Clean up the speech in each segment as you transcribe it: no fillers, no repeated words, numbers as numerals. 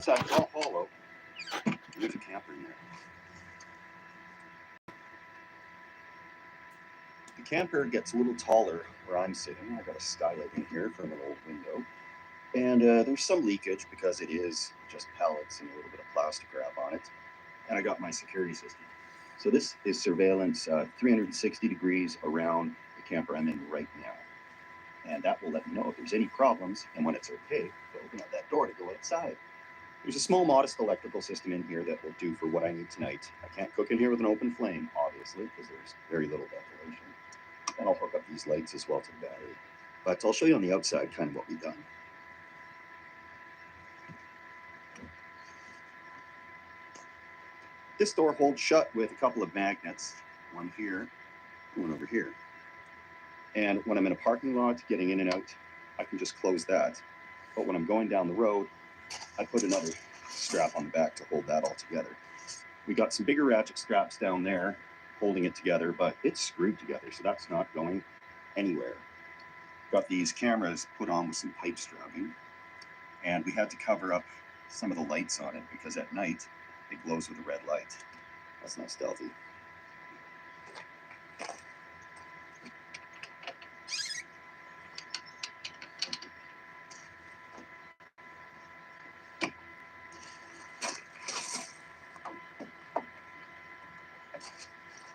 Inside it's all hollow. There's a camper in there. The camper gets a little taller where I'm sitting. I got a skylight in here from an old window. And there's some leakage because it is just pellets and a little bit of plastic wrap on it. And I got my security system. So this is surveillance 360 degrees around the camper I'm in right now. And that will let me know if there's any problems, and when it's okay to open up that door to go outside. There's a small, modest electrical system in here that will do for what I need tonight. I can't cook in here with an open flame, obviously, because there's very little ventilation. And I'll hook up these lights as well to the battery. But I'll show you on the outside kind of what we've done. This door holds shut with a couple of magnets, one here, one over here. And when I'm in a parking lot getting in and out, I can just close that. But when I'm going down the road, I put another strap on the back to hold that all together. We got some bigger ratchet straps down there holding it together, but it's screwed together, so that's not going anywhere. Got these cameras put on with some pipe strapping, and we had to cover up some of the lights on it because at night it glows with a red light. That's not stealthy.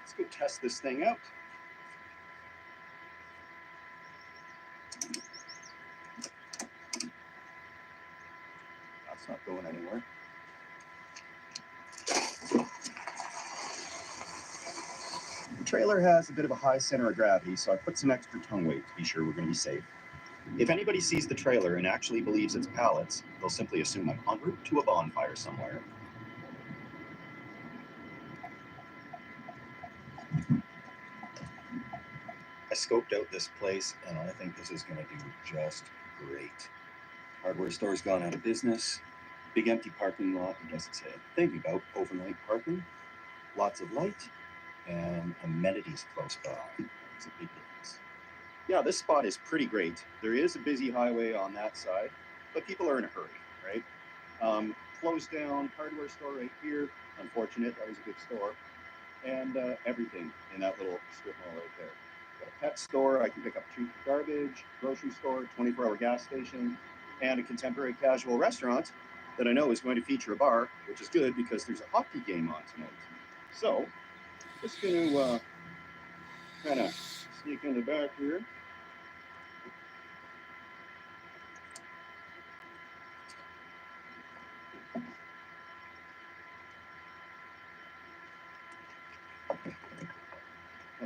Let's go test this thing out. That's not going anywhere. The trailer has a bit of a high center of gravity, so I put some extra tongue weight to be sure we're going to be safe. If anybody sees the trailer and actually believes it's pallets, they'll simply assume I'm en route to a bonfire somewhere. I scoped out this place, and I think this is going to do just great. Hardware store's gone out of business. Big empty parking lot. It doesn't say a thing about overnight parking. Lots of light and amenities close by. It's a big difference. Yeah, this spot is pretty great. There is a busy highway on that side, but people are in a hurry, right? Closed down hardware store right here. Unfortunate, that was a good store. And everything in that little strip mall right there. Got a pet store, I can pick up cheap garbage, grocery store, 24-hour gas station, and a contemporary casual restaurant that I know is going to feature a bar, which is good because there's a hockey game on tonight. So, just going to kind of sneak in the back here.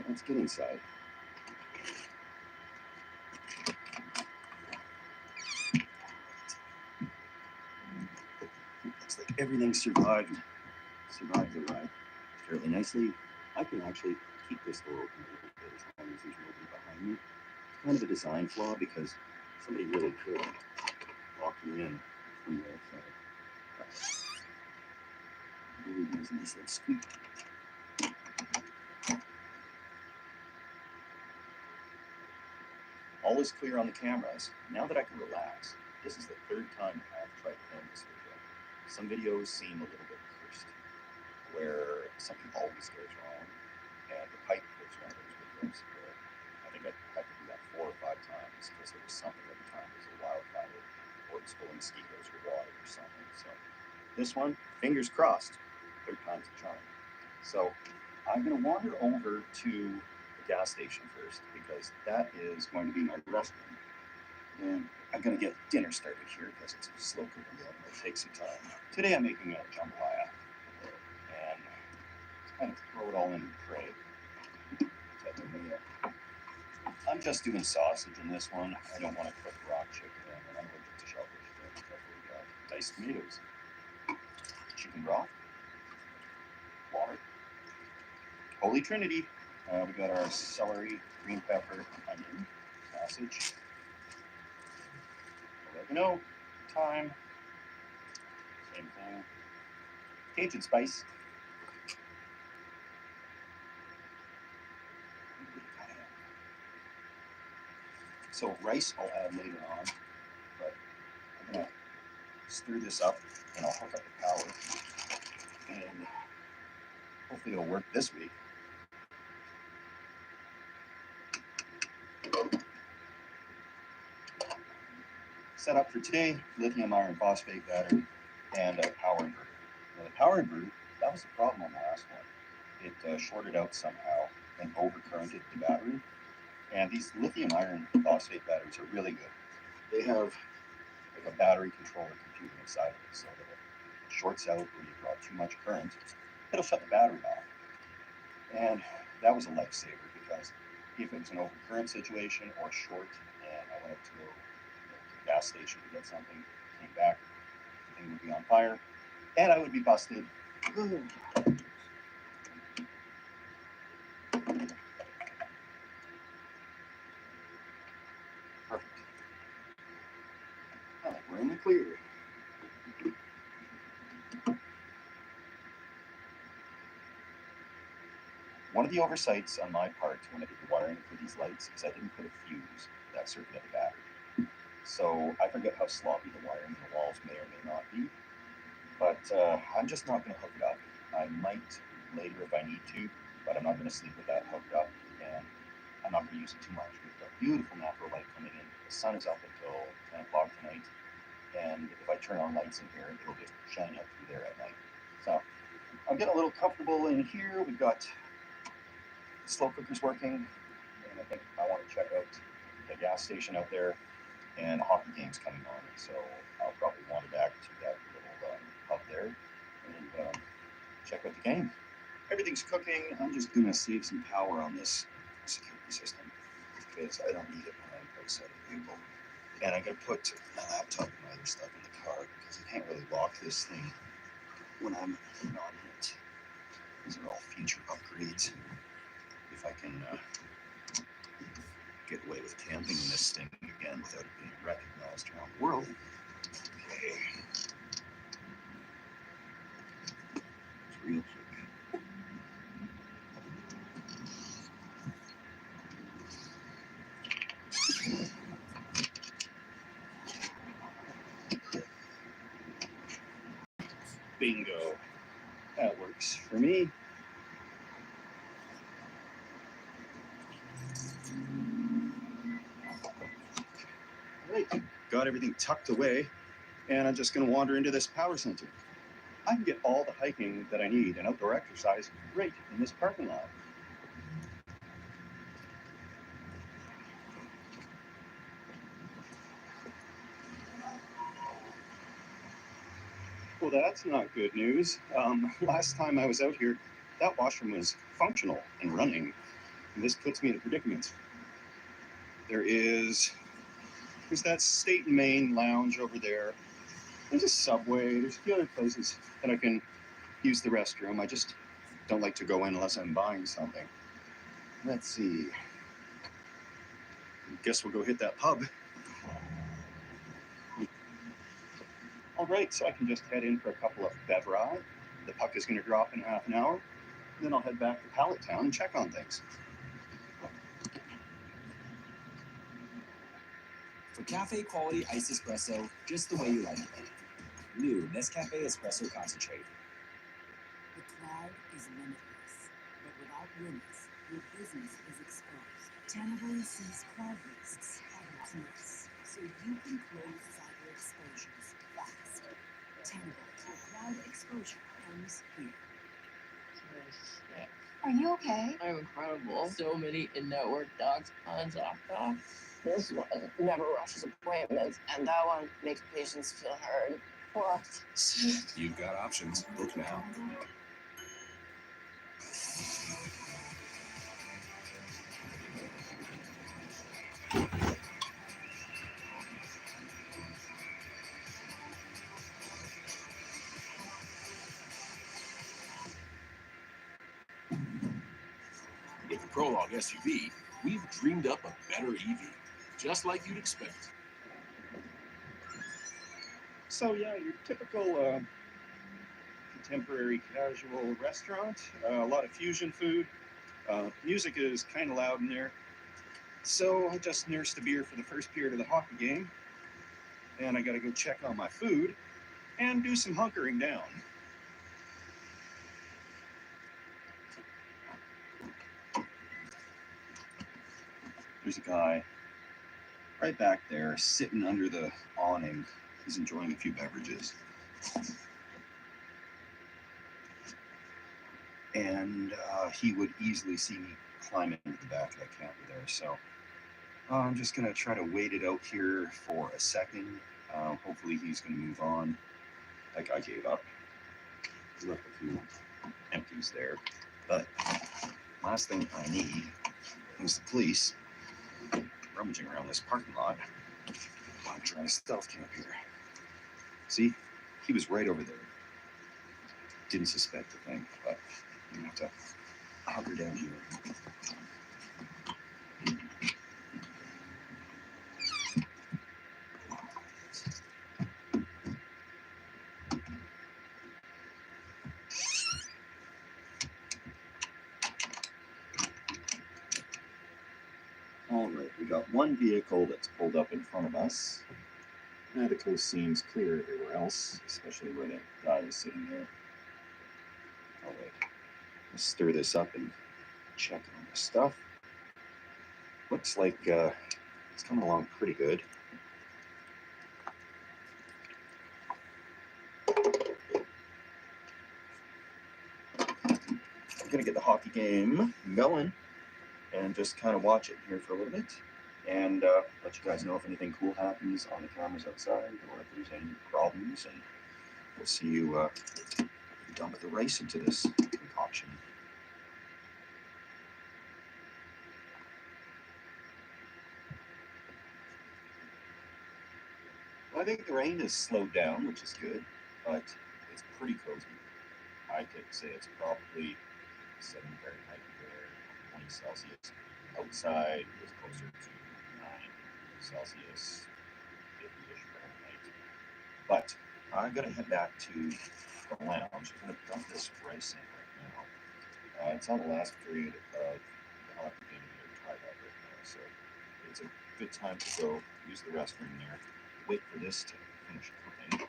Let's get inside. Looks like everything survived the ride fairly nicely. I can actually keep this door open a little bit as long as there's nobody behind me. It's kind of a design flaw because somebody really could lock me in from the outside. Really using this little squeak. All is clear on the cameras. Now that I can relax, this is the third time I've tried to film this video. Some videos seem a little bit cursed, where something always goes wrong, and the pipe was one of those videos where I think I had to do that 4 or 5 times because there was something every time. There's a wildfire, or it was full of mosquitoes or water or something. So this one, fingers crossed, third time's a charm. So I'm going to wander over to the gas station first because that is going to be my restroom. And I'm going to get dinner started here because it's a slow cooker meal and it'll take some time. Today I'm making a jambalaya. And kind of throw it all in the tray. I'm just doing sausage in this one. I don't want to cook raw chicken, and I'm allergic to shellfish. So we got diced tomatoes, chicken broth, water, Holy Trinity. We got our celery, green pepper, onion, sausage, oregano, thyme, same thing, Cajun spice. So rice I'll add later on, but I'm gonna stir this up, and I'll hook up the power. And hopefully it'll work this week. Set up for today, lithium iron phosphate battery and a power inverter. Now the power inverter, that was the problem on the last one. It shorted out somehow and overcurrented the battery. And these lithium iron phosphate batteries are really good. They have like a battery controller computer inside of it, so that it shorts out when you draw too much current. It'll shut the battery off. And that was a lifesaver, because if it was an overcurrent situation or short and I went up to a gas station to get something, came back, the thing would be on fire, and I would be busted. Perfect. I think we're in the clear. One of the oversights on my part when I did the wiring for these lights is I didn't put a fuse for that circuit of the battery. So I forget how sloppy the wiring in the walls may or may not be, but I'm just not going to hook it up. I might later if I need to, but I'm not going to sleep with that hooked up, and I'm not going to use it too much. We've got beautiful natural light coming in. The sun is up until 10 o'clock tonight, and if I turn on lights in here, it'll just shine out through there at night. So I'm getting a little comfortable in here. We've got slow cookers working, and I think I want to check out the gas station out there, and hockey games coming on, so I'll probably wander back to that little hub there and check out the game. Everything's cooking. I'm just gonna save some power on this security system because I don't need it when I'm outside of the vehicle. And I'm gonna put my laptop and my other stuff in the car because I can't really lock this thing when I'm not in it. These are all future upgrades. If I can get away with camping in this thing again without it being recognized around the world. Okay. It's real quick. Bingo. That works for me. All right, got everything tucked away, and I'm just going to wander into this power center. I can get all the hiking that I need and outdoor exercise right in this parking lot. Well, that's not good news. Last time I was out here, that washroom was functional and running, and this puts me in a predicament. There's that State and Main lounge over there. There's a Subway. There's a few other places that I can use the restroom. I just don't like to go in unless I'm buying something. Let's see. Guess we'll go hit that pub. All right, so I can just head in for a couple of beverages. The puck is going to drop in half an hour. Then I'll head back to Pallet Town and check on things. For cafe quality iced espresso, just the way you like it. New Nescafe Espresso Concentrate. The cloud is limitless, but without limits, your business is exposed. Tenable sees cloud risks at its miss, so you can close cyber exposures fast. Tenable, where cloud exposure ends here. Are you okay? I'm incredible. So many in-network docs on ZocDoc. This one never rushes appointments, and that one makes patients feel heard. What? You've got options. Book now. With the Prologue SUV, we've dreamed up a better EV, just like you'd expect. So yeah, your typical contemporary casual restaurant. A lot of fusion food. Music is kind of loud in there. So I just nursed a beer for the first period of the hockey game. And I got to go check on my food. and do some hunkering down. There's a guy right back there sitting under the awning. He's enjoying a few beverages. And he would easily see me climb into the back of that camper there. So I'm just going to try to wait it out here for a second. Hopefully he's going to move on. That guy gave up. He left a few empties there. But last thing I need is the police rummaging around this parking lot. I'm trying to stealth camp here. See, he was right over there. Didn't suspect a thing, but I'm going to have to hunker down here. All right, we got one vehicle that's pulled up in front of us. Now the coast seems clear everywhere else, especially where that guy is sitting there. All right, let's stir this up and check on the stuff. Looks like it's coming along pretty good. I'm gonna get the hockey game going and just kind of watch it here for a little bit and let you guys know if anything cool happens on the cameras outside or if there's any problems, and we'll see you dump the rice into this concoction. I think the rain has slowed down, which is good, but it's pretty cozy. I could say it's probably 7 Fahrenheit here, 20 Celsius. Outside is closer to 9 Celsius, 50-ish Fahrenheit. But I'm going to head back to the lounge. I'm going to dump this rice in right now. It's on the last period of the hockey game here, tied up right now. So it's a good time to go use the restroom there. Wait for this to finish cooking.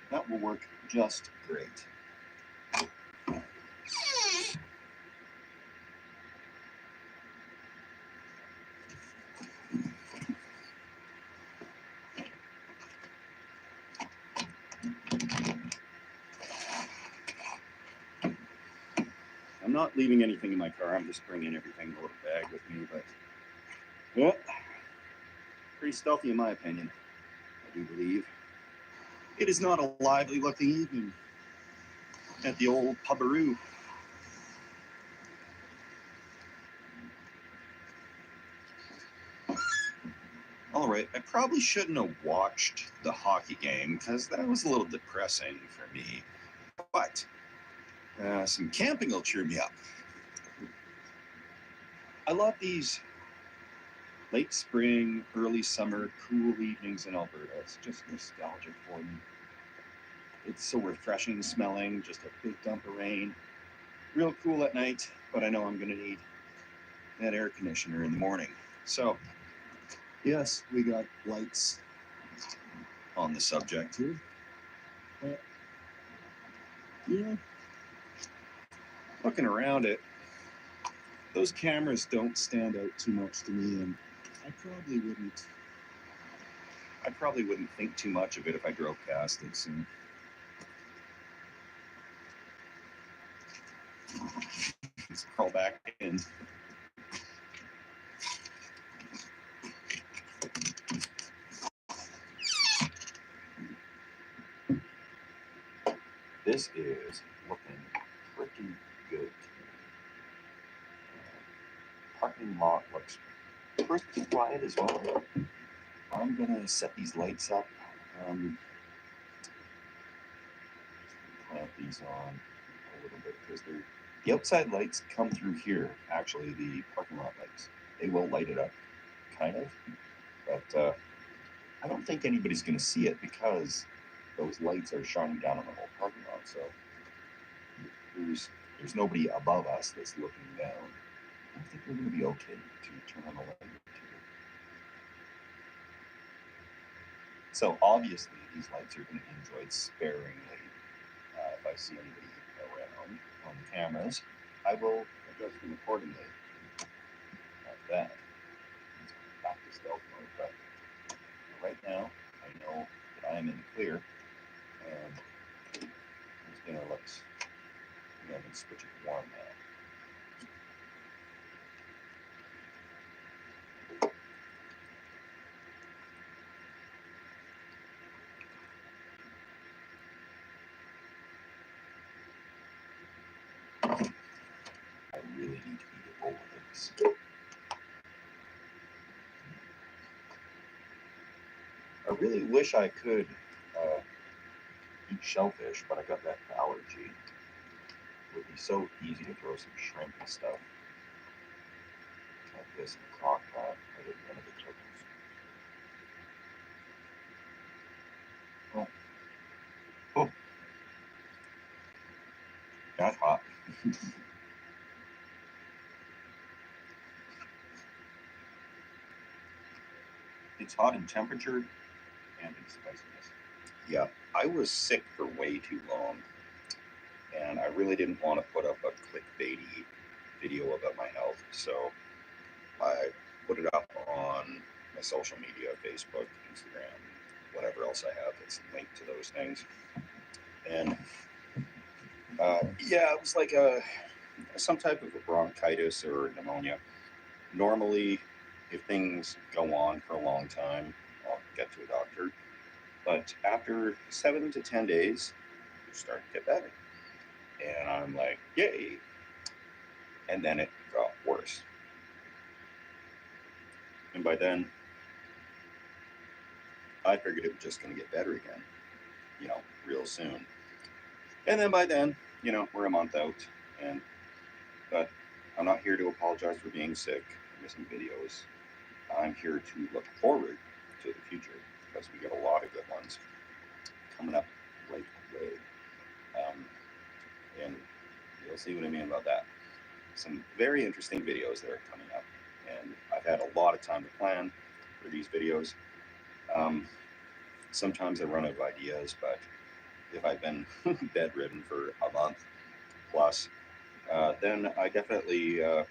That will work just great. I'm not leaving anything in my car. I'm just bringing everything in a little bag with me, but yeah, pretty stealthy in my opinion, I do believe. It is not a lively looking evening at the old pubbaroo. All right, I probably shouldn't have watched the hockey game because that was a little depressing for me, but some camping will cheer me up. I love these late spring, early summer, cool evenings in Alberta. It's just nostalgic for me. It's so refreshing smelling, just a big dump of rain. Real cool at night, but I know I'm going to need that air conditioner in the morning. So, yes, we got lights on the subject here. But, yeah, looking around it, those cameras don't stand out too much to me, and I probably wouldn't think too much of it if I drove past it soon. Let's crawl back in. This is looking pretty good. Parking lot looks pretty quiet as well. I'm gonna set these lights up. Clamp these on a little bit because the outside lights come through here. Actually, the parking lot lights, they will light it up, kind of, but I don't think anybody's gonna see it because those lights are shining down on the whole parking lot. So here's there's nobody above us that's looking down, I think we're going to be okay to turn on the light here. So obviously these lights are going to be enjoyed sparingly. If I see anybody around on the cameras, I will adjust them accordingly. Like that. Back to stealth mode, but right now I know that I am in the clear, and this dinner looks, I can switch it warm now. I really need to eat over this. I really wish I could eat shellfish, but I got that allergy. It would be so easy to throw some shrimp and stuff like this in a crock pot. I did one of the turtles. Oh, that's hot. It's hot in temperature and in spiciness. Yeah, I was sick for way too long, and I really didn't want to put up a clickbaity video about my health, so I put it up on my social media, Facebook, Instagram, whatever else I have that's linked to those things. And yeah, it was like some type of a bronchitis or pneumonia. Normally, if things go on for a long time, I'll get to a doctor. But after 7 to 10 days, you start to get better. And I'm like, yay. And then it got worse. And by then, I figured it was just going to get better again, real soon. And then by then, we're a month out. But I'm not here to apologize for being sick, missing videos. I'm here to look forward to the future because we got a lot of good ones coming up right away. And you'll see what I mean about that. Some very interesting videos that are coming up. And I've had a lot of time to plan for these videos. Sometimes I run out of ideas, but if I've been bedridden for a month plus, then I definitely have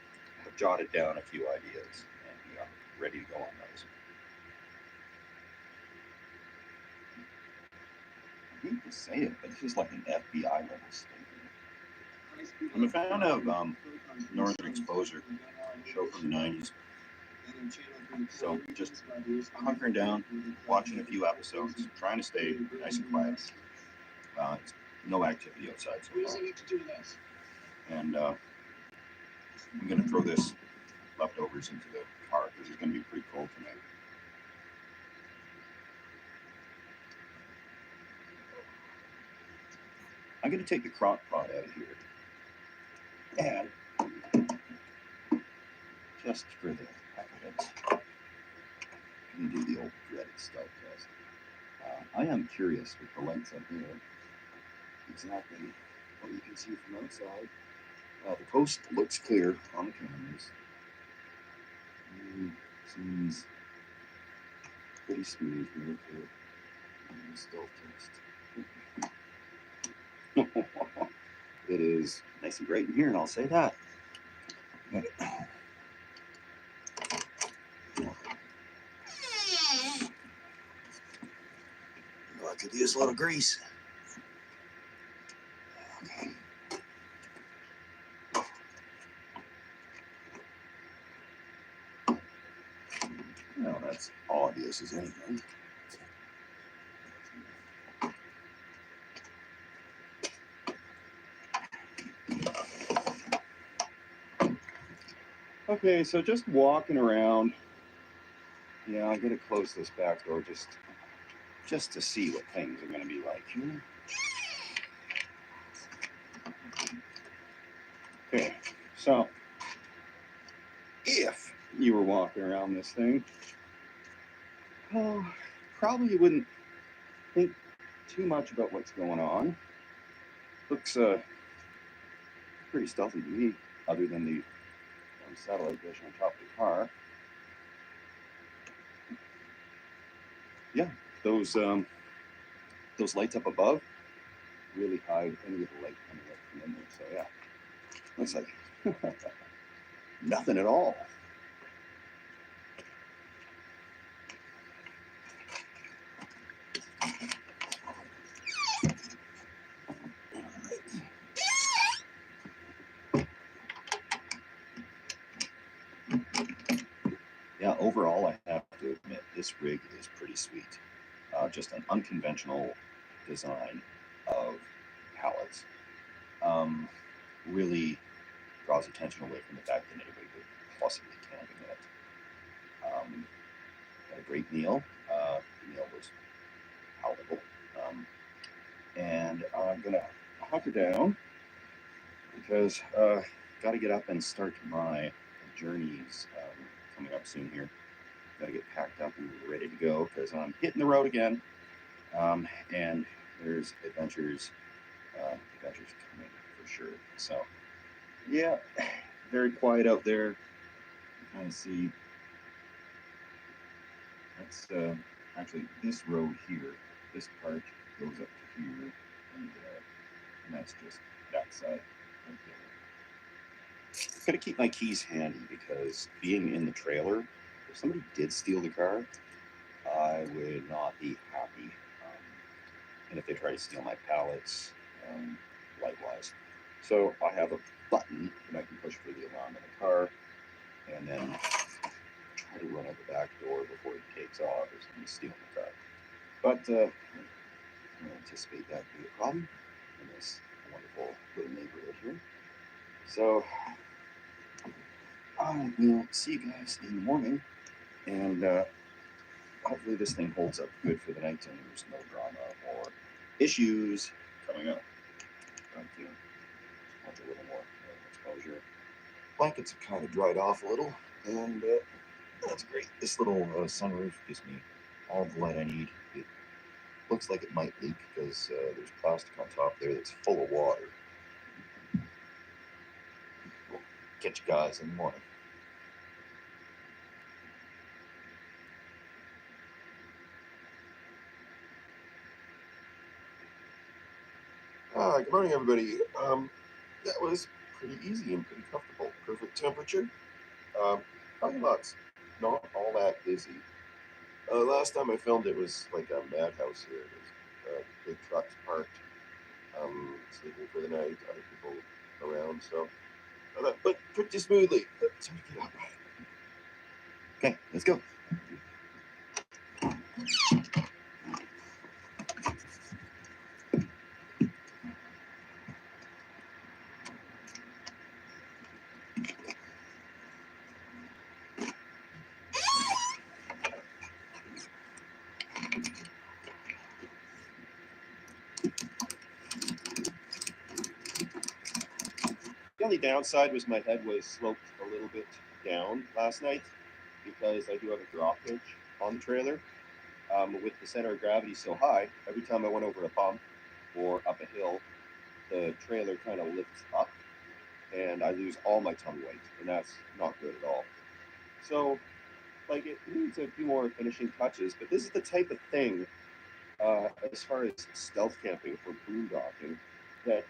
jotted down a few ideas and ready to go on those. I hate to say it, but this is like an FBI level statement. I'm a fan of Northern Exposure, show from the 90s. So just hunkering down, watching a few episodes, trying to stay nice and quiet. No activity outside so far. And I'm going to throw this leftovers into the car because it's going to be pretty cold tonight. I'm going to take the crock pot out of here. And just for the heck of it, I'm going to do the old dreaded stealth test. I am curious with the lights up here. Exactly what you can see from outside. The coast looks clear on the cameras. Seems pretty smooth here for stealth test. It is nice and bright in here, and I'll say that. I could use a little grease. Okay. Well, that's obvious as anything. Okay, so just walking around. Yeah, I gotta close this back door just to see what things are gonna be like here. Okay, so if you were walking around this thing, probably you wouldn't think too much about what's going on. Looks pretty stealthy to me, other than the satellite dish on top of the car. Yeah, those lights up above really hide any of the light coming out from in there. So yeah, looks like nothing at all. Yeah, overall, I have to admit, this rig is pretty sweet. Just an unconventional design of pallets. Really draws attention away from the fact that anybody could possibly camping in it. Had a great meal. The meal was palatable. And I'm going to hunker down because got to get up and start my journeys coming up soon here. Got to get packed up and ready to go because I'm hitting the road again. And there's adventures coming for sure. So yeah, very quiet out there. Kind of see that's actually this road here. This part goes up to here, and that's just that side right there. Gotta keep my keys handy because being in the trailer, if somebody did steal the car, I would not be happy. And if they try to steal my pallets, likewise. So I have a button that I can push for the alarm in the car, and then try to run out the back door before he takes off or somebody's stealing the car. But I don't anticipate that to be a problem in this wonderful little neighborhood here. So I will see you guys in the morning, and hopefully this thing holds up good for the night and there's no drama or issues coming up. Want a little more exposure. Blankets have kind of dried off a little, and that's great. This little sunroof gives me all the light I need. It looks like it might leak because there's plastic on top there that's full of water. We'll catch you guys in the morning. Good morning, everybody. That was pretty easy and pretty comfortable. Perfect temperature. Parking lot's not all that busy. Last time I filmed it was like a madhouse here. There's big trucks parked, sleeping for the night, other people around. So that went pretty smoothly. Time to get up. Okay, let's go. The only downside was my head was sloped a little bit down last night because I do have a drop hitch on the trailer. With the center of gravity so high, every time I went over a bump or up a hill, the trailer kind of lifts up and I lose all my tongue weight, and that's not good at all. So, like, it needs a few more finishing touches, but this is the type of thing, as far as stealth camping for boondocking, that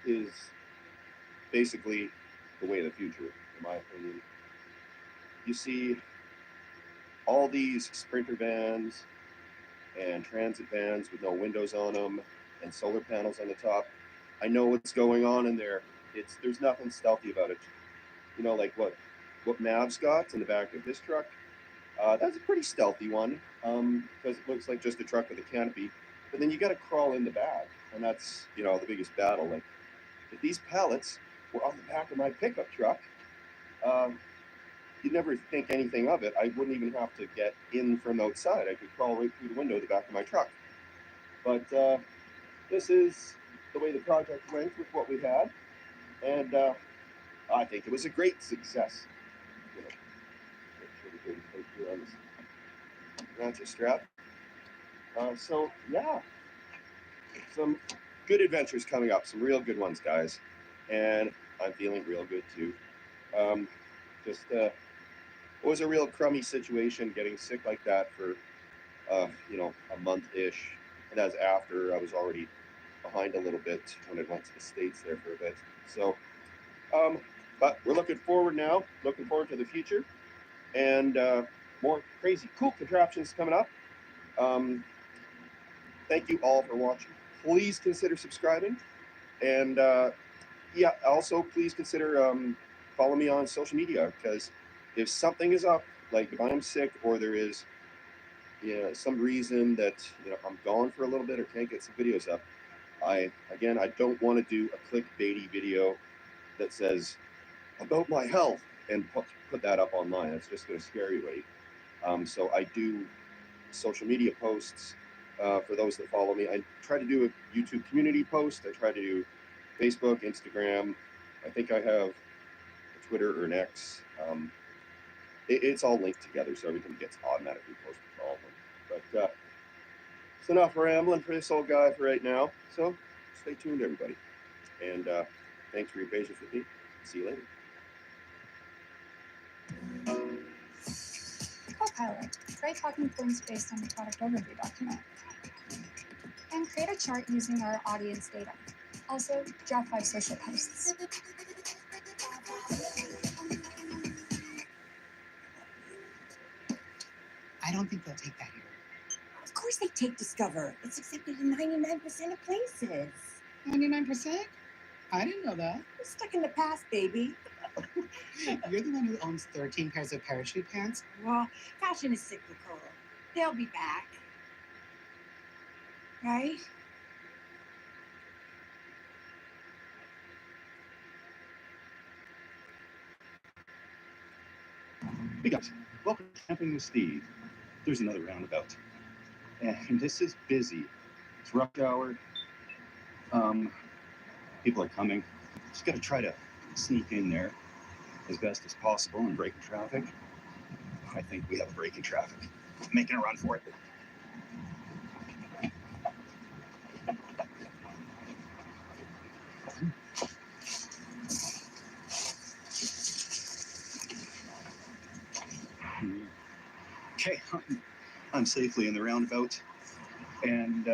is basically the way of the future, in my opinion. You see all these Sprinter vans and transit vans with no windows on them and solar panels on the top. I know what's going on in there. There's nothing stealthy about it. You know, like what Mav's got in the back of his truck. That's a pretty stealthy one because it looks like just a truck with a canopy. But then you got to crawl in the back, and that's the biggest battle. Like if these pallets were on the back of my pickup truck, you'd never think anything of it. I wouldn't even have to get in from outside. I could crawl right through the window of the back of my truck. But this is the way the project went with what we had, and I think it was a great success. Make sure we can put here on this ratchet strap. So yeah, some good adventures coming up, some real good ones, guys. And I'm feeling real good too. It was a real crummy situation getting sick like that for, a month-ish. And that's after I was already behind a little bit when I went to the States there for a bit. So, but we're looking forward now, looking forward to the future, and more crazy, cool contraptions coming up. Thank you all for watching. Please consider subscribing, and also please consider follow me on social media, because if something is up, like if I'm sick or there is some reason that I'm gone for a little bit or can't get some videos up, I don't want to do a clickbaity video that says about my health and put that up online. That's just going to scare you away. So I do social media posts for those that follow me. I try to do a YouTube community post. I try to do Facebook, Instagram. I think I have a Twitter or an X. It's all linked together, so everything gets automatically posted to all of them. But it's enough rambling for this old guy for right now. So stay tuned, everybody. And thanks for your patience with me. See you later. Copilot, write talking points based on the product overview document. And create a chart using our audience data. Also, draft 5 social posts. I don't think they'll take that here. Of course they take Discover. It's accepted in 99% of places. 99%? I didn't know that. We're stuck in the past, baby. You're the one who owns 13 pairs of parachute pants? Well, fashion is cyclical. They'll be back. Right? Hey guys, welcome to Camping with Steve. There's another roundabout. And this is busy. It's rush hour. People are coming. Just gotta try to sneak in there as best as possible and break in traffic. I think we have a break in traffic. Making a run for it. Okay, I'm safely in the roundabout, and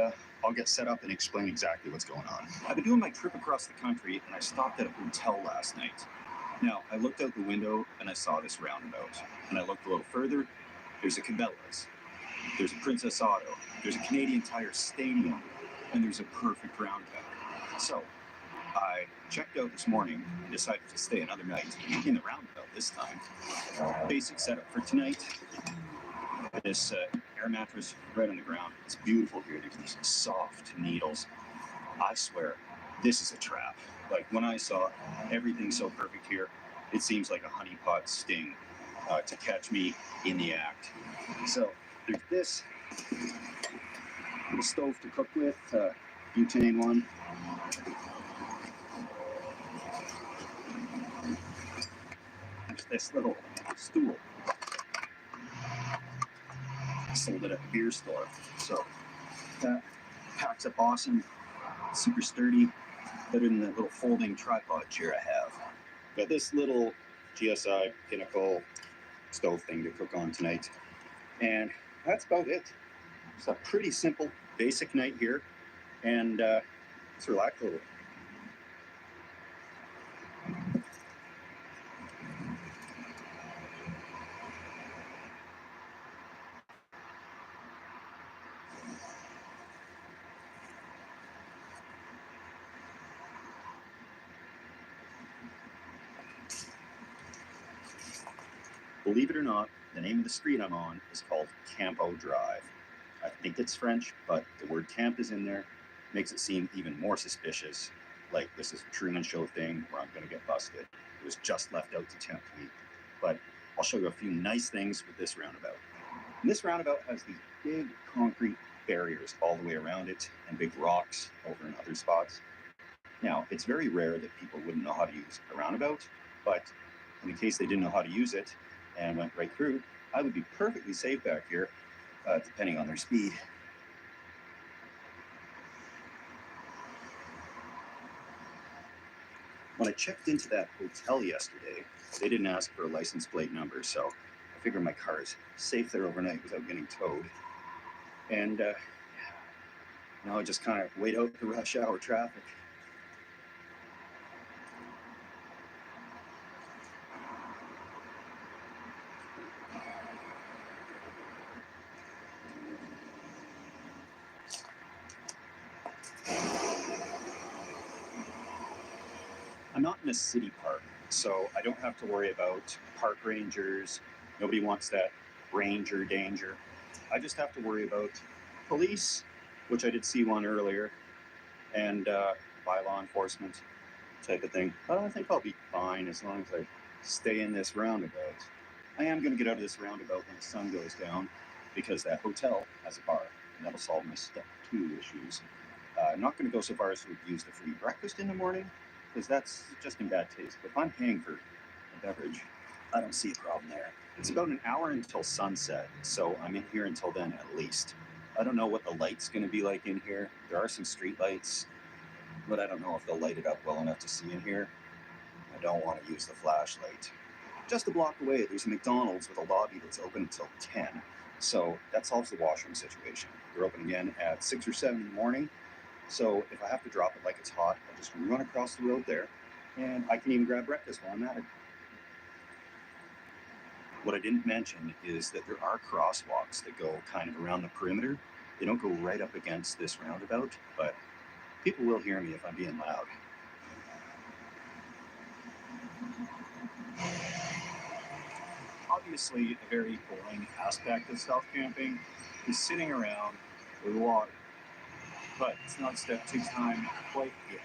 I'll get set up and explain exactly what's going on. I've been doing my trip across the country, and I stopped at a hotel last night. Now, I looked out the window, and I saw this roundabout. And I looked a little further, there's a Cabela's. There's a Princess Auto. There's a Canadian Tire Stadium. And there's a perfect roundabout. So, I checked out this morning and decided to stay another night in the roundabout this time. Basic setup for tonight. This air mattress right on the ground. It's beautiful here. There's these soft needles. I swear, this is a trap. Like when I saw everything so perfect here, it seems like a honeypot sting to catch me in the act. So there's this little stove to cook with, butane one. There's this little stool. Sold it at the beer store. So that packs up awesome, super sturdy, better than that little folding tripod chair I have. Got this little GSI Pinnacle stove thing to cook on tonight. And that's about it. It's a pretty simple, basic night here. And let's relax a little. Believe it or not, the name of the street I'm on is called Campo Drive. I think it's French, but the word camp is in there. Makes it seem even more suspicious, like this is a Truman Show thing where I'm going to get busted. It was just left out to tempt me. But I'll show you a few nice things with this roundabout. And this roundabout has these big concrete barriers all the way around it and big rocks over in other spots. Now, it's very rare that people wouldn't know how to use a roundabout, but in the case they didn't know how to use it and went right through, I would be perfectly safe back here, depending on their speed. When When I checked into that hotel yesterday, they didn't ask for a license plate number, so I figured my car is safe there overnight without getting towed. And now I just kind of wait out the rush hour traffic. I'm not in a city park, so I don't have to worry about park rangers. Nobody wants that ranger danger. I just have to worry about police, which I did see one earlier, and by law enforcement type of thing. I think I'll be fine as long as I stay in this roundabout. I am going to get out of this roundabout when the sun goes down because that hotel has a bar, and that'll solve my step 2 issues. I'm not going to go so far as to use the free breakfast in the morning, because that's just in bad taste. But if I'm paying for a beverage, I don't see a problem there. It's about an hour until sunset, so I'm in here until then at least. I don't know what the light's going to be like in here. There are some street lights, but I don't know if they'll light it up well enough to see in here. I don't want to use the flashlight. Just a block away, there's a McDonald's with a lobby that's open until 10. So that solves the washroom situation. They're open again at 6 or 7 in the morning. So if I have to drop it like it's hot, I'll just run across the road there, and I can even grab breakfast while I'm at it. What I didn't mention is that there are crosswalks that go kind of around the perimeter. They don't go right up against this roundabout, but people will hear me if I'm being loud. Obviously, a very boring aspect of stealth camping is sitting around with water, but it's not step 2 time quite yet.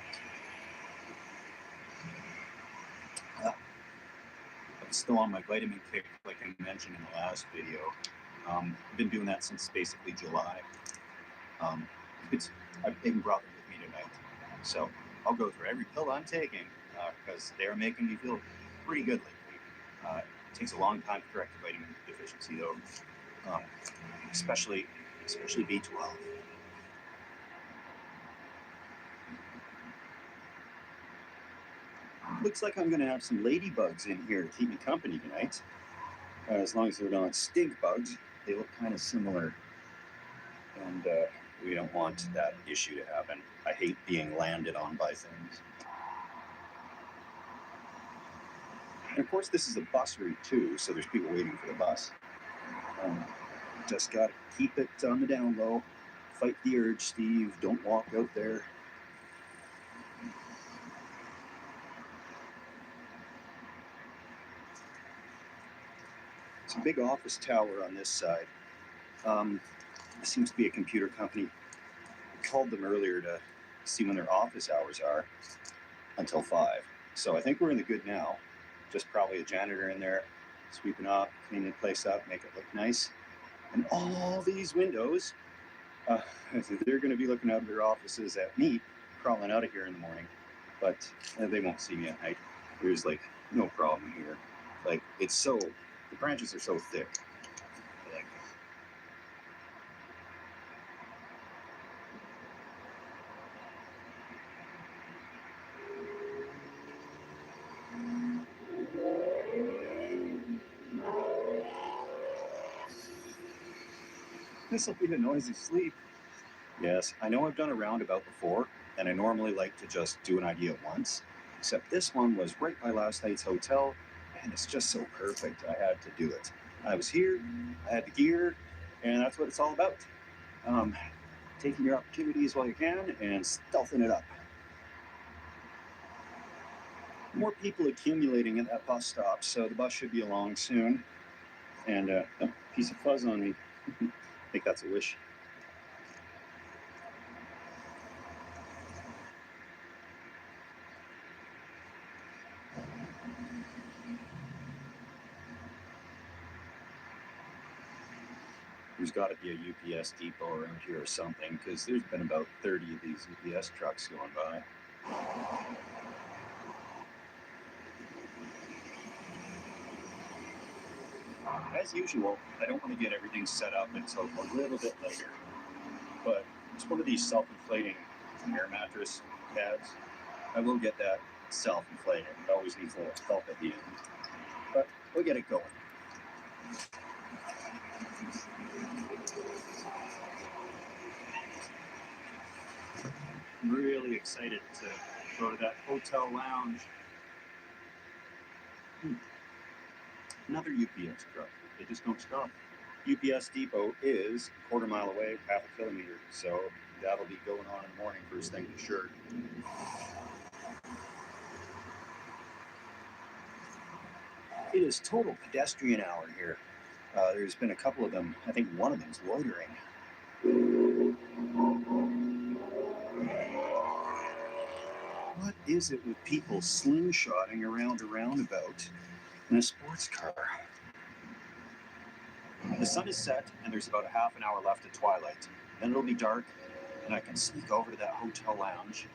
I'm still on my vitamin kick, like I mentioned in the last video. I've been doing that since basically July. I've even brought them with me tonight. So I'll go through every pill I'm taking because they're making me feel pretty good lately. It takes a long time to correct a vitamin deficiency though, especially B12. Looks like I'm going to have some ladybugs in here to keep me company tonight. As long as they're not stink bugs, they look kind of similar. And we don't want that issue to happen. I hate being landed on by things. And of course, this is a bus route too, so there's people waiting for the bus. Just got to keep it on the down low. Fight the urge, Steve. Don't walk out there. It's a big office tower on this side. It seems to be a computer company. I called them earlier to see when their office hours are until 5. So I think we're in the good now. Just probably a janitor in there sweeping up, cleaning the place up, make it look nice. And all these windows, they're going to be looking out of their offices at me, crawling out of here in the morning. But they won't see me at night. There's like no problem here. Like it's so, the branches are so thick. Like, this will be a noisy sleep. Yes, I know I've done a roundabout before, and I normally like to just do an idea once, except this one was right by last night's hotel, and it's just so perfect. I had to do it. I was here, I had the gear, and that's what it's all about. Taking your opportunities while you can and stealthing it up. More people accumulating at that bus stop, so the bus should be along soon. And a piece of fuzz on me. I think that's a wish. There's got to be a UPS depot around here or something, because there's been about 30 of these UPS trucks going by. As usual, I don't want to get everything set up until a little bit later, but it's one of these self-inflating air mattress pads. I will get that self-inflating. It always needs a little help at the end. But we'll get it going. I'm really excited to go to that hotel lounge. Another UPS truck. They just don't stop. UPS depot is a quarter mile away, half a kilometer. So that'll be going on in the morning first thing for sure. It is total pedestrian hour here. There's been a couple of them. I think one of them's loitering. What is it with people slingshotting around a roundabout in a sports car? The sun is set and there's about a half an hour left at twilight. Then it'll be dark and I can sneak over to that hotel lounge,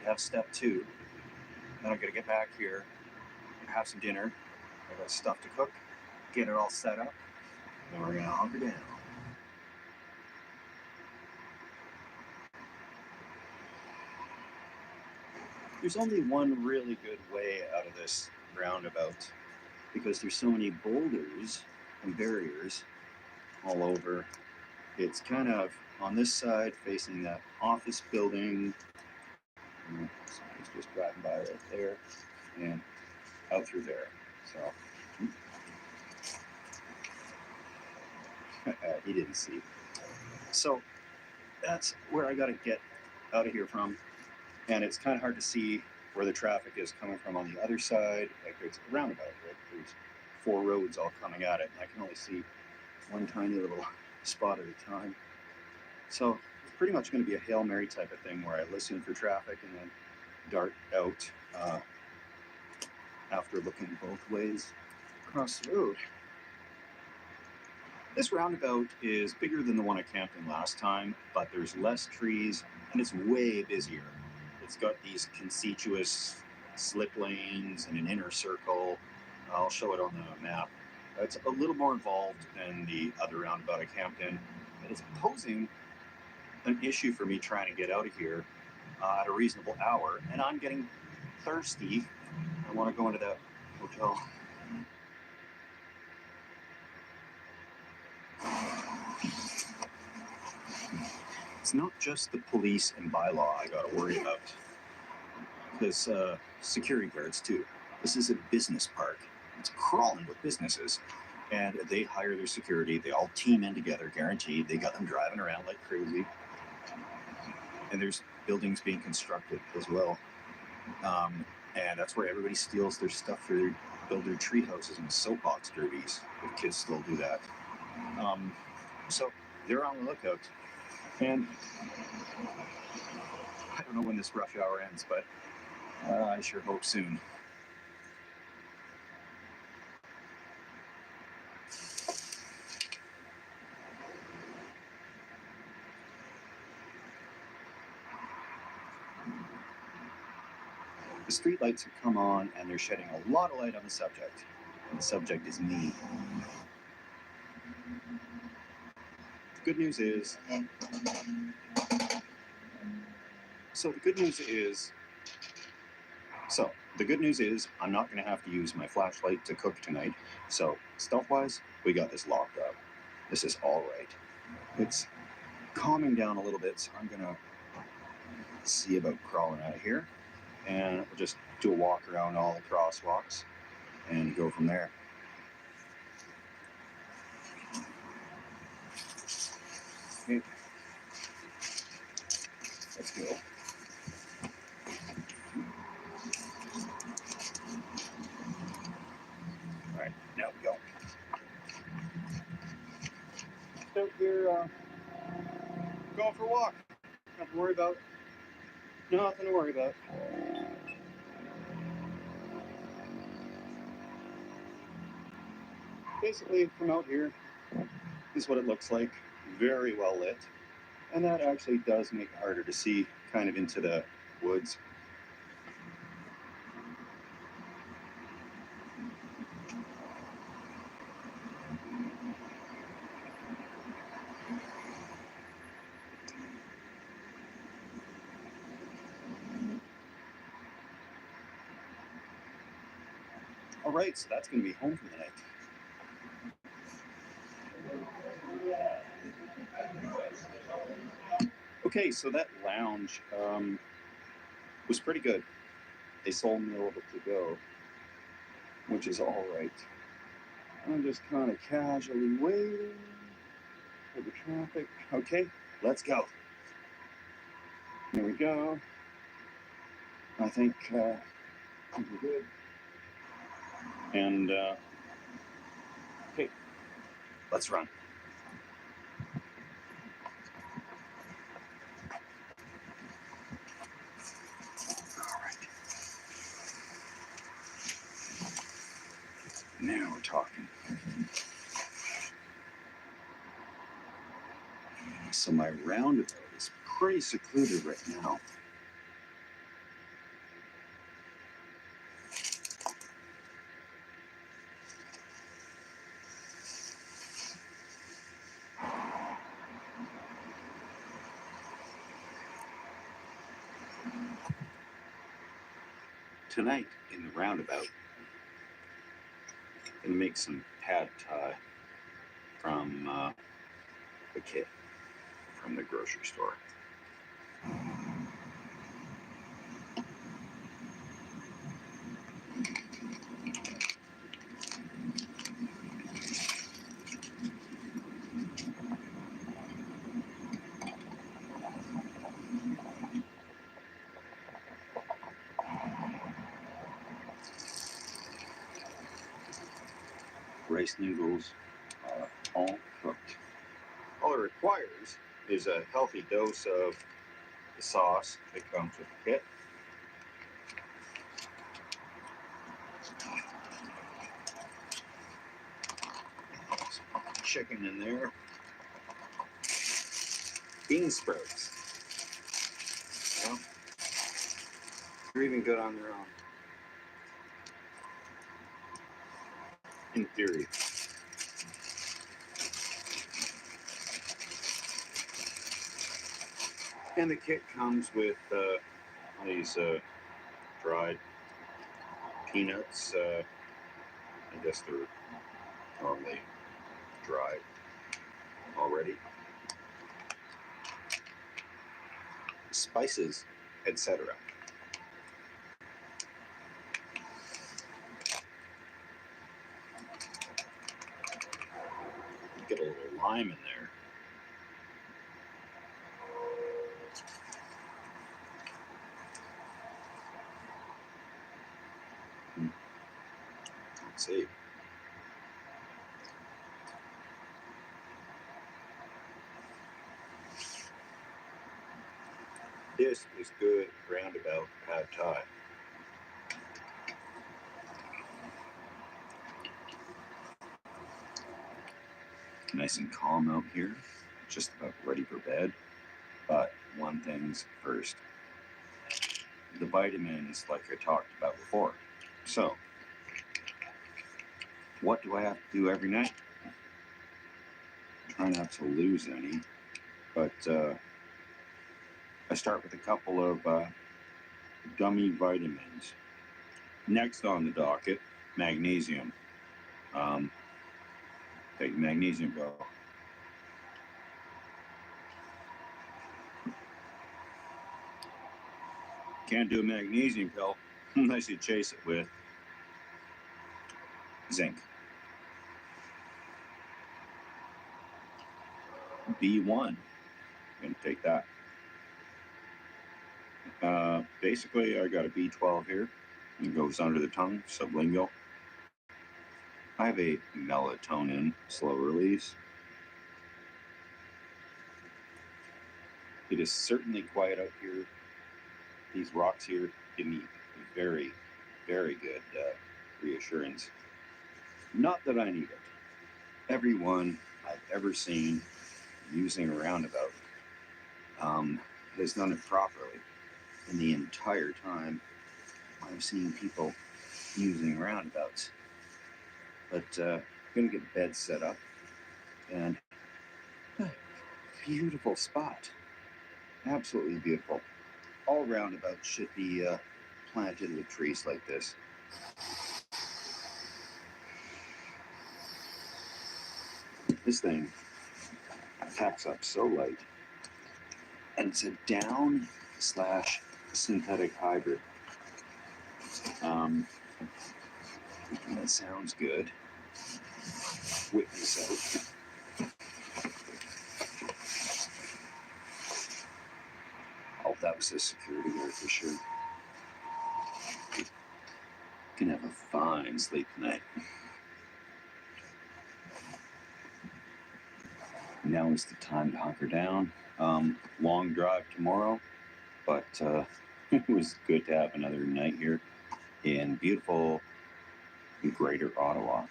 have step 2. Then I'm gonna get back here, have some dinner. I got stuff to cook, get it all set up, then we're gonna hunker down. There's only one really good way out of this roundabout because there's so many boulders and barriers all over. It's kind of on this side facing that office building. Someone's just driving by right there and out through there. So he didn't see. So that's where I got to get out of here from. And it's kind of hard to see where the traffic is coming from on the other side. Like it's a roundabout, right? There's 4 roads all coming at it. And I can only see one tiny little spot at a time. So it's pretty much going to be a Hail Mary type of thing where I listen for traffic and then dart out after looking both ways across the road. This roundabout is bigger than the one I camped in last time, but there's less trees and it's way busier. It's got these conspicuous slip lanes and an inner circle. I'll show it on the map. It's a little more involved than the other roundabout I camped in. And it's posing an issue for me trying to get out of here at a reasonable hour. And I'm getting thirsty. I want to go into that hotel. It's not just the police and bylaw I got to worry about. There's security guards too. This is a business park. It's crawling with businesses. And they hire their security. They all team in together, guaranteed. They got them driving around like crazy. And there's buildings being constructed as well. And that's where everybody steals their stuff for build their tree houses and soapbox derbies. If kids still do that. So they're on the lookout. And I don't know when this rush hour ends, but I sure hope soon. The streetlights have come on and they're shedding a lot of light on the subject. And the subject is me. The good news is... the good news is I'm not going to have to use my flashlight to cook tonight. So stealth-wise, we got this locked up. This is all right. It's calming down a little bit, so I'm going to see about crawling out of here. And we'll just do a walk around all the crosswalks and go from there. Okay. Let's go. All right, now we go. Out here, going for a walk. Nothing to worry about. Nothing to worry about. Basically, from out here, this is what it looks like. Very well lit. And that actually does make it harder to see kind of into the woods. All right, so that's going to be home for the night. Okay, so that lounge was pretty good. They sold me over to go, which is all right. I'm just kind of casually waiting for the traffic. Okay, let's go. Here we go. I think we're good. And okay, let's run. All right. Now we're talking. So my roundabout is pretty secluded right now. Tonight in the roundabout, I'm gonna make some pad thai from the kit from the grocery store. Rice noodles are all cooked. All it requires is a healthy dose of the sauce that comes with the kit. Some chicken in there. Bean sprouts. Well, they're even good on their own. In theory. And the kit comes with these dried peanuts. I guess they're normally dried already. Spices, etc. Get a little lime in there. Let's see. This is good roundabout pad thai. Nice and calm out here. Just about ready for bed. But one thing's first. The vitamins, like I talked about before. So, what do I have to do every night? Try not to lose any. But I start with a couple of gummy vitamins. Next on the docket, magnesium. Take magnesium pill. Can't do a magnesium pill unless you chase it with zinc. B1. I'm going to take that. Basically, I got a B12 here. It goes under the tongue, sublingual. I have a melatonin slow release. It is certainly quiet out here. These rocks here give me very, very good reassurance. Not that I need it. Everyone I've ever seen using a roundabout has done it properly. In the entire time I've seen people using roundabouts. But I'm going to get bed set up. And beautiful spot. Absolutely beautiful. All roundabouts should be planted with trees like this. This thing packs up so light. And it's a down slash synthetic hybrid. That sounds good. Whip this out. Oh, that was a security guard for sure. Can have a fine sleep tonight. Now is the time to hunker down. Long drive tomorrow, but it was good to have another night here in beautiful Greater Ottawa.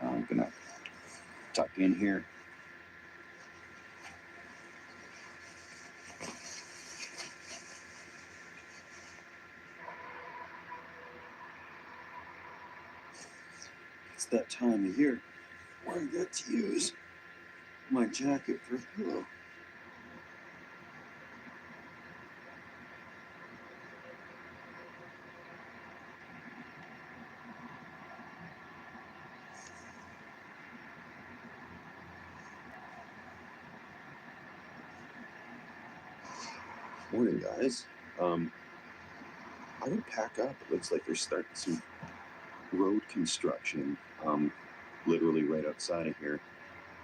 I'm gonna tuck in here. It's that time of year where I get to use my jacket for a pillow. Morning, guys. I would pack up. It looks like they're starting some road construction, literally right outside of here.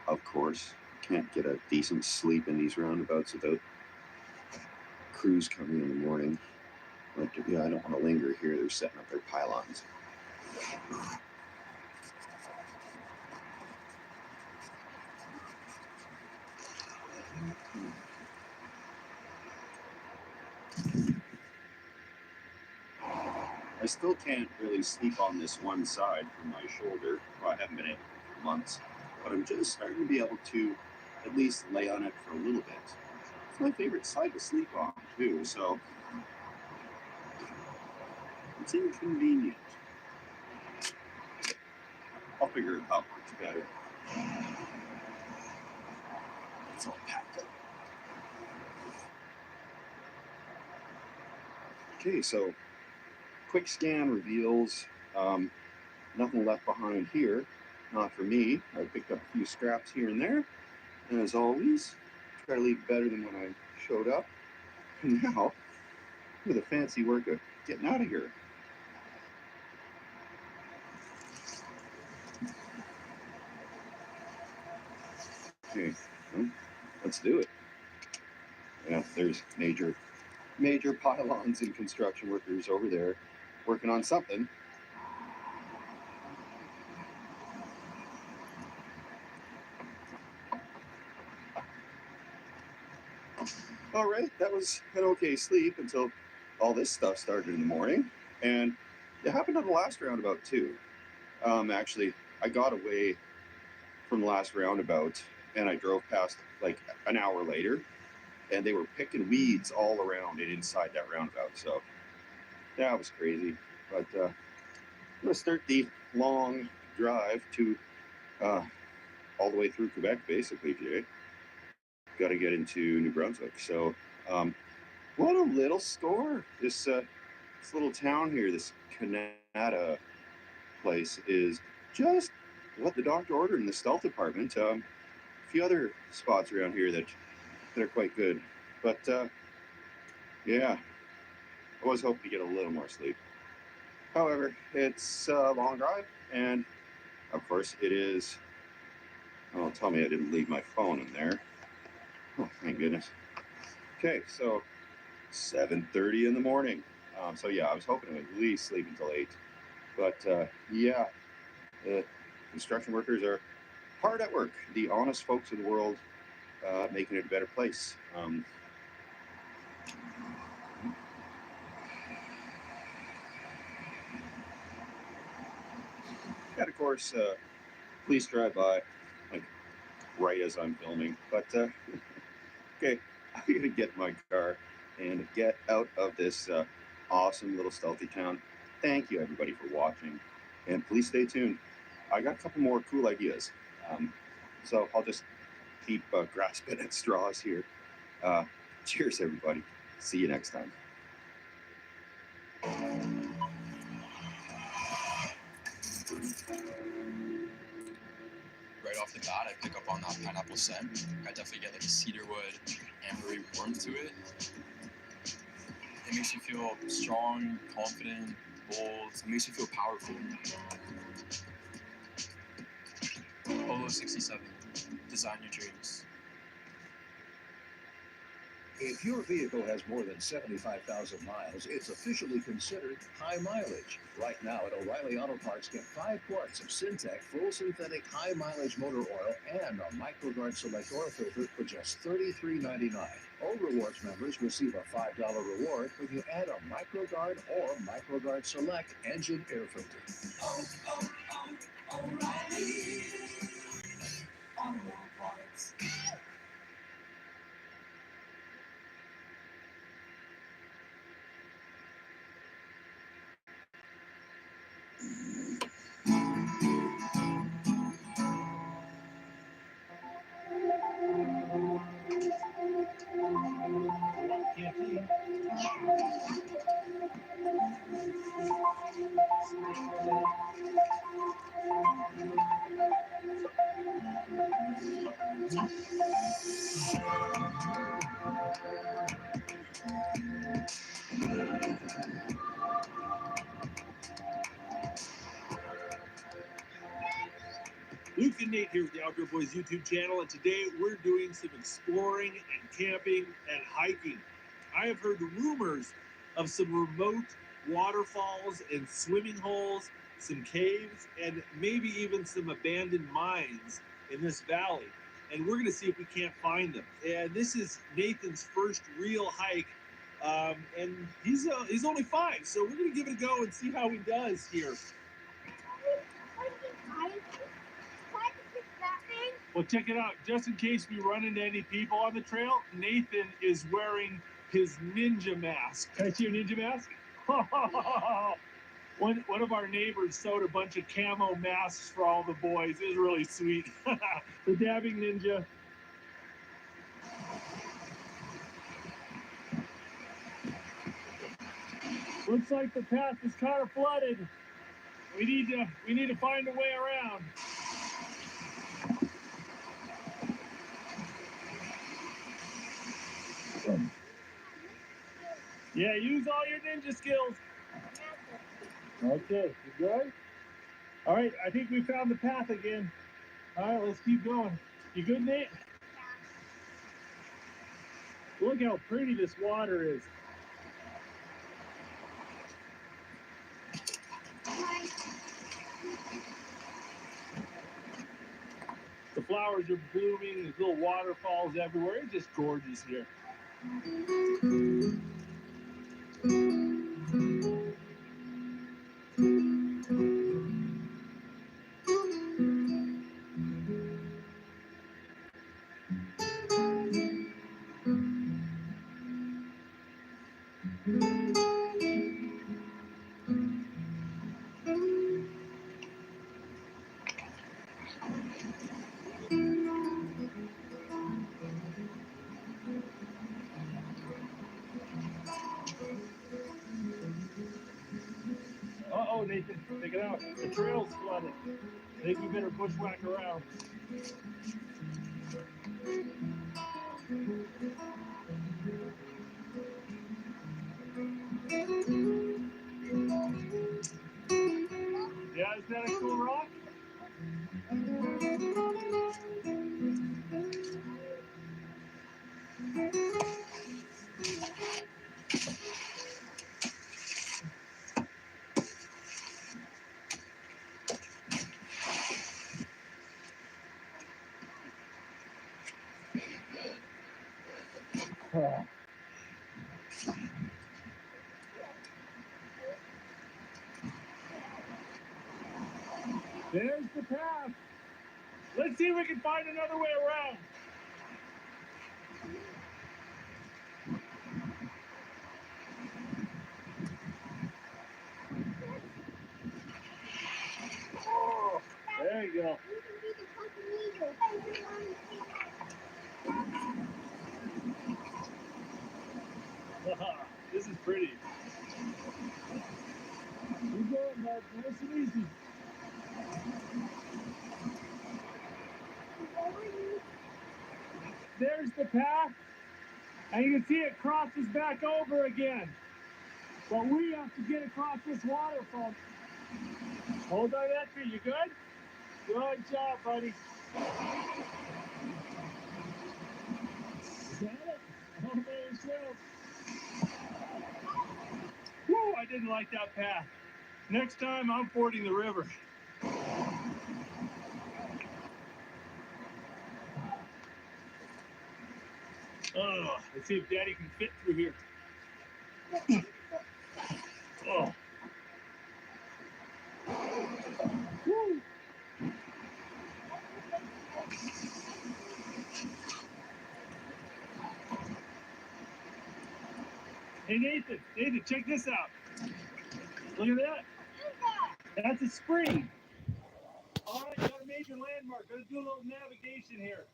Of course, can't get a decent sleep in these roundabouts without crews coming in the morning. But yeah, I don't want to linger here. They're setting up their pylons. I still can't really sleep on this one side from my shoulder. Well, I haven't been able for months, but I'm just starting to be able to at least lay on it for a little bit. It's my favorite side to sleep on, too, so it's inconvenient. I'll figure it out much better. It's all packed up. Okay, so quick scan reveals nothing left behind here. Not for me. I picked up a few scraps here and there. And as always, try to leave better than when I showed up. And now, with the fancy work of getting out of here. Okay, well, let's do it. Yeah, there's major pylons and construction workers over there working on something. All right, that was an okay sleep until all this stuff started in the morning. And it happened on the last roundabout too. Actually, I got away from the last roundabout and I drove past like an hour later and they were picking weeds all around and inside that roundabout. So that was crazy. But I'm gonna start the long drive to all the way through Quebec, basically, Jay. Got to get into New Brunswick. So what a little score. This little town here, this Canada place, is just what the doctor ordered in the stealth department. A few other spots around here that are quite good. But yeah, I was hoping to get a little more sleep. However, it's a long drive, and of course it is. Oh, tell me I didn't leave my phone in there. Oh, thank goodness. Okay, so 7:30 in the morning. So yeah, I was hoping to at least sleep until 8. But yeah, the construction workers are hard at work. The honest folks of the world making it a better place. And of course, police drive by like right as I'm filming. But okay, I'm gonna get in my car and get out of this awesome little stealthy town. Thank you everybody for watching, and please stay tuned. I got a couple more cool ideas, so I'll just keep grasping at straws here. Cheers, everybody. See you next time. Right right off the bat, I pick up on that pineapple scent. I definitely get like a cedarwood, ambery warmth to it. It makes you feel strong, confident, bold. It makes you feel powerful. Polo 67, design your dreams. If your vehicle has more than 75,000 miles, it's officially considered high mileage. Right now at O'Reilly Auto Parts, get 5 quarts of Syntec full synthetic high mileage motor oil and a MicroGuard Select oil filter for just $33.99. Old Rewards members receive a $5 reward when you add a MicroGuard or MicroGuard Select engine air filter. O'Reilly Auto Parts. Luke and Nate here with the Outdoor Boys YouTube channel, and today we're doing some exploring and camping and hiking. I have heard rumors of some remote waterfalls and swimming holes, some caves, and maybe even some abandoned mines in this valley. And we're going to see if we can't find them. And this is Nathan's first real hike, and he's only 5, so we're going to give it a go and see how he does here. Well, check it out. Just in case we run into any people on the trail, Nathan is wearing his ninja mask. Can I see your ninja mask? One of our neighbors sewed a bunch of camo masks for all the boys. It was really sweet. The dabbing ninja. Looks like the path is kind of flooded. We need to find a way around. Yeah, use all your ninja skills. Okay, you good? All right, I think we found the path again. All right, let's keep going. You good, Nate? Look how pretty this water is. The flowers are blooming, there's little waterfalls everywhere. It's just gorgeous here. Uh-oh, Nathan, take it out. The trail's flooded. I think we better bushwhack around. Yeah, is that a cool rock? There's the path. Let's see if we can find another way around. Oh, there you go. This is pretty. Keep going, bud. Nice and easy. There's the path, and you can see it crosses back over again. But we have to get across this waterfall. Hold on that tree, you good? Good job, buddy. Got it? Almost well. Woo, I didn't like that path. Next time, I'm fording the river. Oh, let's see if Daddy can fit through here. Oh. Woo. Hey, Nathan, check this out. Look at that. That's a spring. All right, got a major landmark. Let's do a little navigation here.